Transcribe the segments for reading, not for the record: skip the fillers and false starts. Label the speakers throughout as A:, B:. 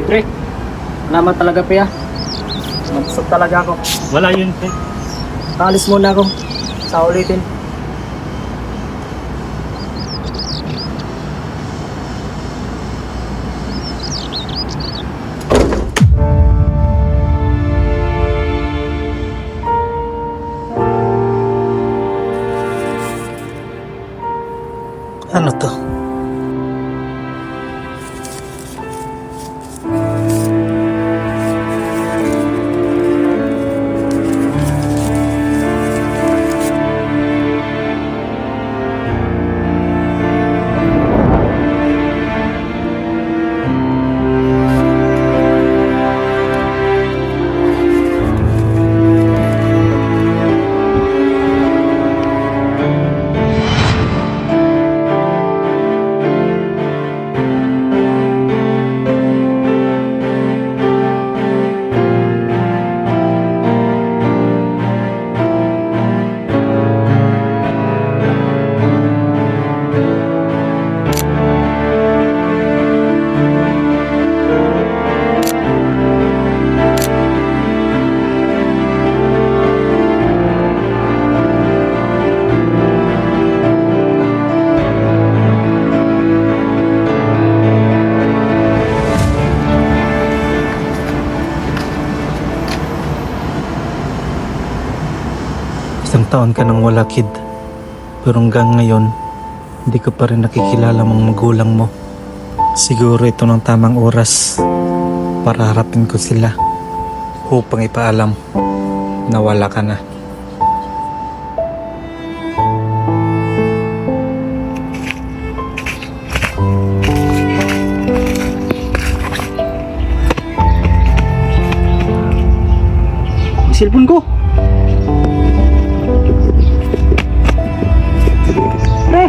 A: Pre, salamat talaga pre ah. Magsot talaga ako.
B: Wala yun, pre.
A: Kaalis muna ako. Sa ulitin.
C: Ano to? Isang taon ka nang wala, kid. Pero hanggang ngayon, hindi ko pa rin nakikilala mong magulang mo. Siguro ito ng tamang oras para harapin ko sila upang ipaalam na wala ka na.
A: Cellphone ko. Pre.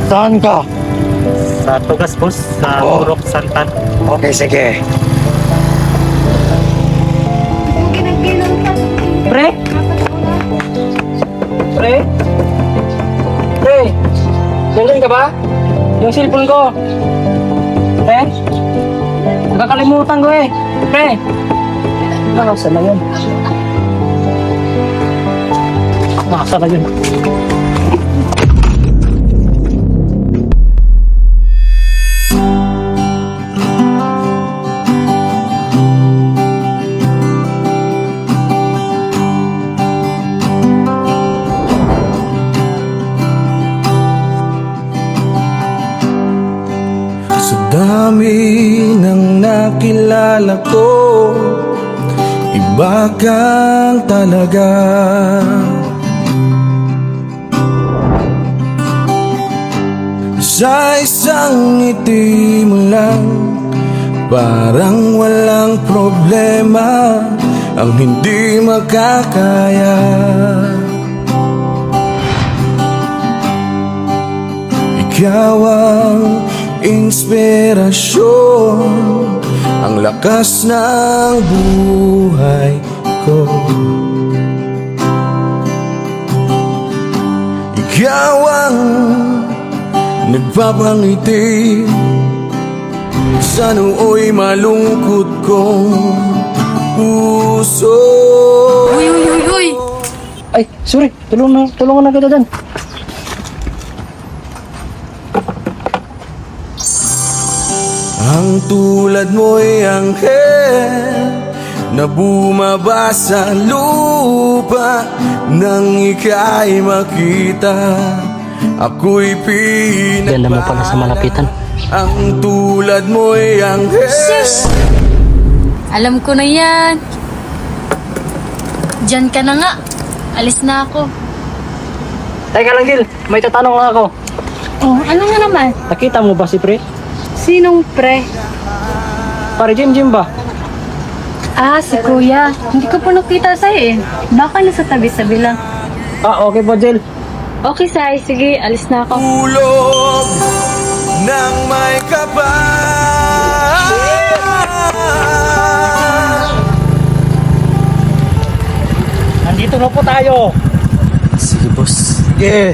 C: Saan ka?
B: Sa Tugas, boss. Sa Purok Santan.
C: Okay, sige.
A: Pre. Pre. Pre. Nandiyan ka ba? Yung cellphone ko. Pre. Nakakalimutan ko eh. Pre. Saan na yun? Saan na yun?
D: Sa dami ng nakilala ko, iba kang talaga. Sa isang ngiti mo lang, parang walang problema ang hindi makakaya. Ikaw ang inspirasyon, ang lakas ng buhay ko. Ikaw ang nagpapangiti sa nooy malungkot kong puso.
E: Uy, uy, uy, uy!
A: Ay, sorry. Tulungan na kita dyan.
D: Ang tulad mo'y anghel na bumaba sa lupa, nang ika'y makita, ako'y
A: Ganda mo pala sa malapitan.
D: Ang tulad mo'y anghel.
E: Sis! Alam ko na yan. Diyan ka na nga. Alis na ako.
A: Teka lang, Gil. May tatanong lang ako.
E: Oh, ano nga naman?
A: Nakita mo ba si Pre?
E: Sinong pre?
A: Pare Jim ba?
E: Ah, si Kuya. Hindi ko pa nakita sa'yo eh. Baka nasa tabi-tabi lang.
A: Ah, okay po, Jel.
E: Okay, Sai. Sige, alis na ako.
D: Ulog ng may kapal.
B: Ano po tayo?
C: Sige, boss.
B: Sige.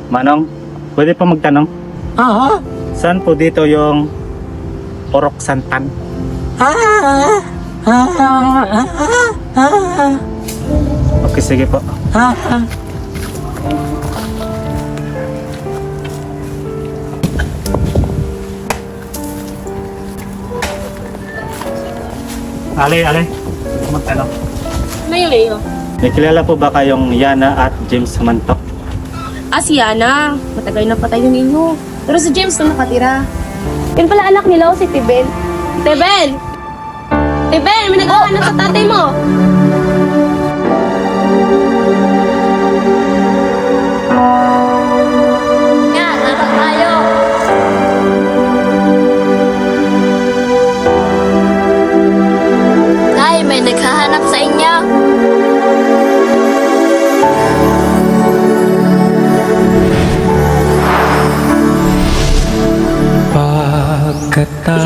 B: Manong, pwede pa magtanong? Saan po dito yung Purok Santan? Okay, sige po. Ale, magtanong.
F: Mayo.
B: May kilala po ba kayong Yana at James Mantok?
F: Si Yana. Matagal na patay yung inyo. Pero si James na nakatira. Yan pala anak nila, si Tibel. Tibel! Tibel, may naghahanap sa tatay mo. Nga, dapat tayo. Tay, may naghahanap sa inyo.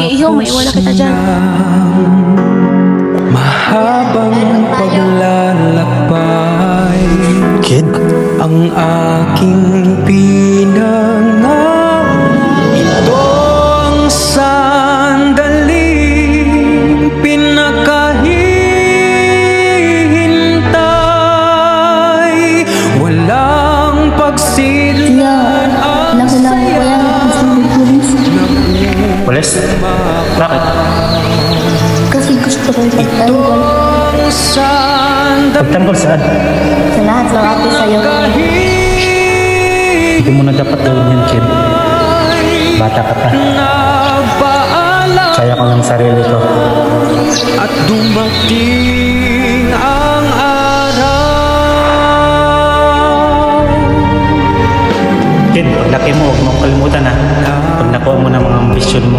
F: Iyo, may iwan na kita dyan.
D: Mahabang paglalakbay,
C: Kid,
D: ang aking pinangarap. Ito ang sandaling pinakahihintay. Walang pagsilan ang saya.
B: Pulis? Bakit?
G: Kasi gusto kong pagtanggol
D: Ang sandaling
B: Pagtanggol saan?
G: sa lahat ng ate sa'yo.
B: Hindi mo na dapat gawin yan, Kid. Bata ka pa.
D: nagpaalam
B: Kaya ko ng sarili ko.
D: at dumating ang araw.
B: Kid, paglaki mo, huwag mong kalimutan ha. Pag nakuha mo ng mga ambisyon mo.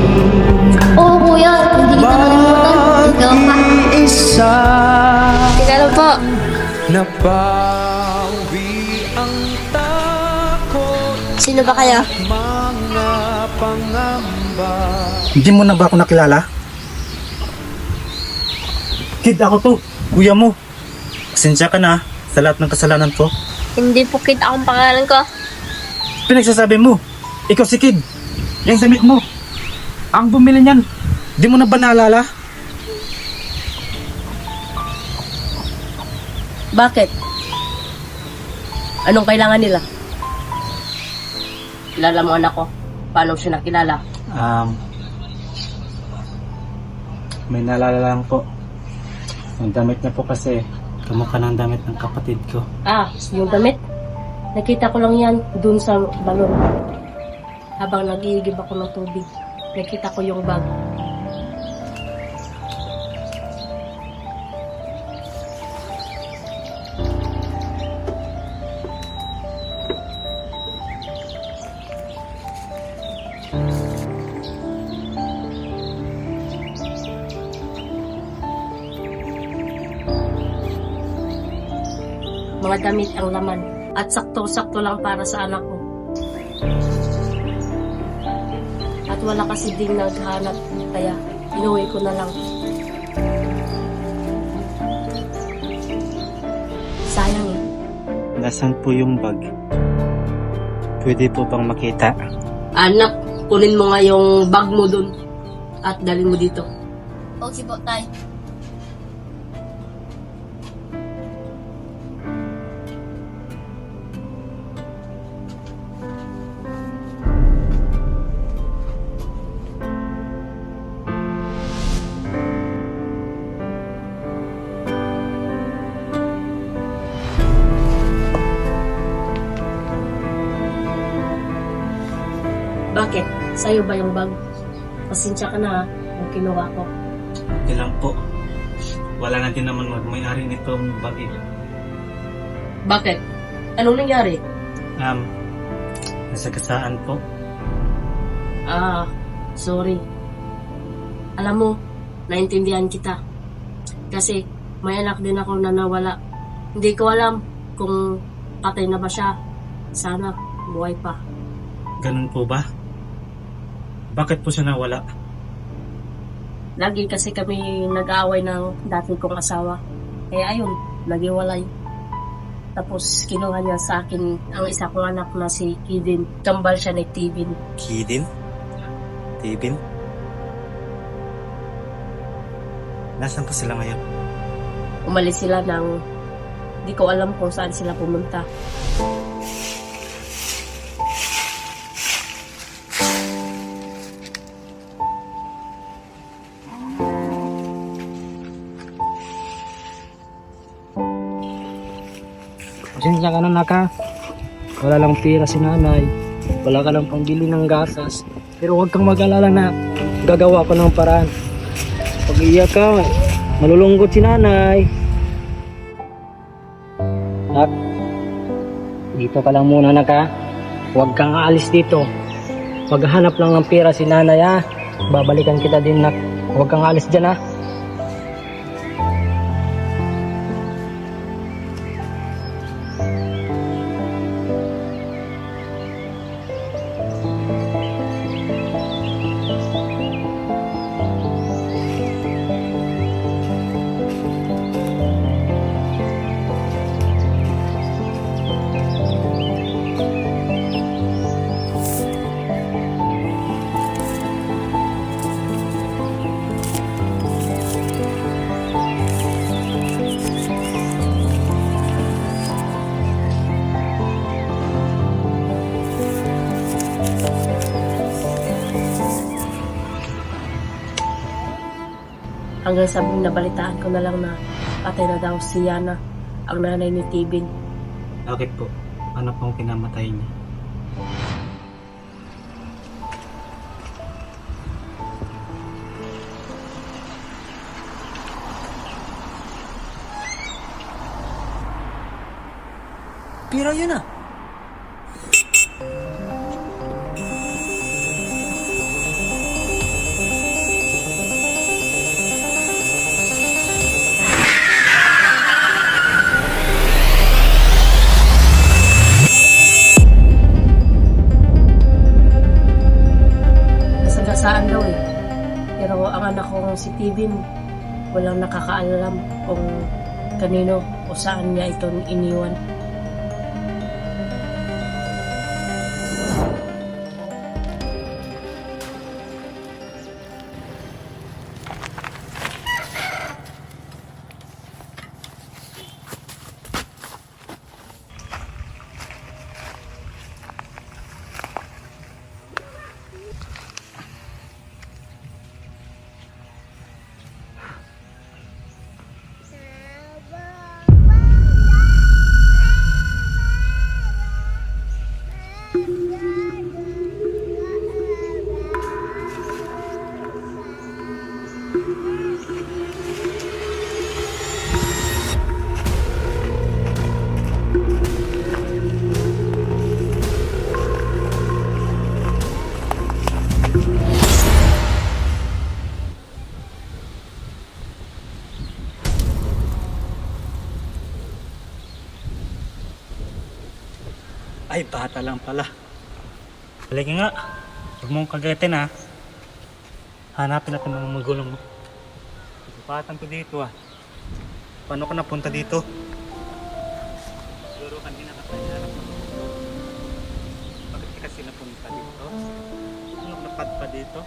G: Oo kuya, hindi kita malimutan. Ikaw pa.
D: Isa
F: Tingnan po.
D: na bawi ang takot,
F: Sino ba kayo?
D: mga pangamba.
C: hindi mo na ba ako nakilala? Kid, ako to. Kuya mo. Pasensya ka na sa lahat ng kasalanan ko.
F: Hindi po kita akong pangalan ko.
C: Pinagsasabi mo, ikaw si Kid. Yung damit mo. Ang bumili niyan. Di mo na ba naalala?
F: Bakit? Anong kailangan nila? Kilala mo anak ko. Paano siya nakilala?
B: May naalala lang po. Ang damit niya po kasi kamukha ng damit ng kapatid ko.
F: Yung damit. Nakita ko lang yan dun sa balon. Habang nag-iigib ako ng tubig, nakita ko yung bag. Mga damit ang laman at sakto-sakto lang para sa anak ko. At wala kasi ding naghanap, kaya inuwi ko na lang. Sayang eh.
B: Nasaan po yung bag? Pwede po bang makita?
F: Anak, kunin mo nga yung bag mo dun at dalhin mo dito.
G: Okay po, tay.
F: Bakit? Sa'yo ba yung bag? Pasensya ka na ha, kung kinuha ko.
B: Okay lang po. Wala na din naman may-ari nitong bag eh.
F: Bakit? Anong nangyari?
B: Nasagasaan po.
F: Sorry. Alam mo, naintindihan kita. Kasi may anak din ako na nawala. Hindi ko alam kung patay na ba siya. Sana buhay pa.
B: Ganun po ba? Bakit po siya nawala?
F: Lagi kasi kami nag-aaway ng dati kong asawa. Kaya ayun, naghiwalay. Tapos kinuha niya sa akin ang isa kong anak na si Kidin. Kambal siya ni Tibin.
C: Kidin? Tibin? Nasaan po sila ngayon?
F: Umalis sila ng... Di ko alam kung saan sila pumunta.
A: Pasensya ka na naka. Wala lang pira si nanay. Wala ka lang pambili ng gasas. Pero huwag kang mag-alala na gagawa ko ng paraan. Pag iyak ka, malulungkot si nanay. Nak, dito ka lang muna naka. Huwag kang aalis dito. Maghanap lang ng pira si nanay ha. Babalikan kita din nak. Huwag kang aalis dyan ha.
F: Hanggang sa nabalitaan ko na lang na patay na daw si Yana, ang nanay ni Tibin.
B: Bakit po? Ano pong pinamatay niya?
A: Pira yun ah.
F: Nasagasaan daw eh. Pero ang anak kong si Tibin, walang nakakaalam kung kanino o saan niya ito iniwan.
B: Ay, bata lang pala. Halika nga. Huwag mong kagatin ha. Hanapin natin mga magulang mo. Batan ko dito ah. Paano ka napunta dito? Siguro kanina ka tayo hanap mo. Bakit ka kasi napunta dito? Ano napadpa dito?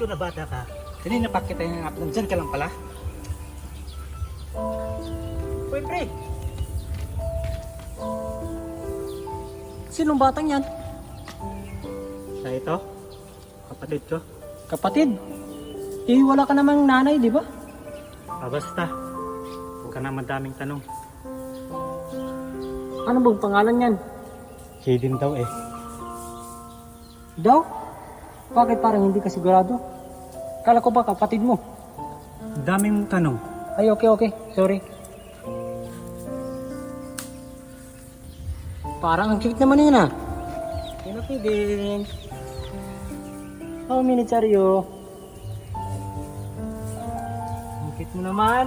B: ko na bata ka. Kanina pa kita yung nandyan ka lang pala. Uy, pre!
A: Sinong batang yan?
B: Siya ito? Kapatid ko?
A: Kapatid? Eh, wala ka namang nanay, di ba?
B: Basta. Huwag ka na madaming tanong.
A: Ano bang pangalan yan?
B: Kaden daw eh.
A: Daw? Bakit parang hindi ka sigurado? Kala ko ba kapatid mo?
B: Daming tanong.
A: Ay, okay. Sorry. Parang ang cute naman yun ah. Yun na din. Oh, minicharyo. Ang cute mo naman.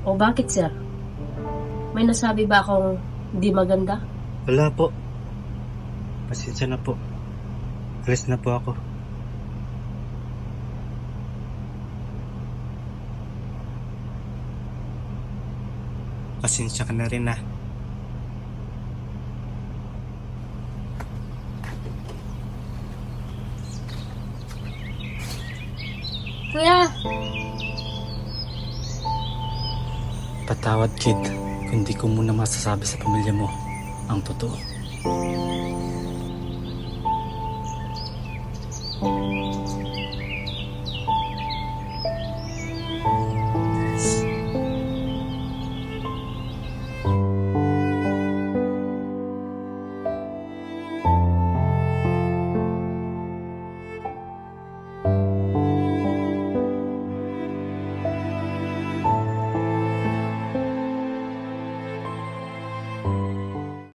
F: O bakit, sir? May nasabi ba akong hindi maganda?
B: Wala po. Pasensya na po. Alis na po ako. Pasensya ka na rin ah.
F: Kuya!
C: Patawad kid, kung hindi ko muna masasabi sa pamilya mo ang totoo.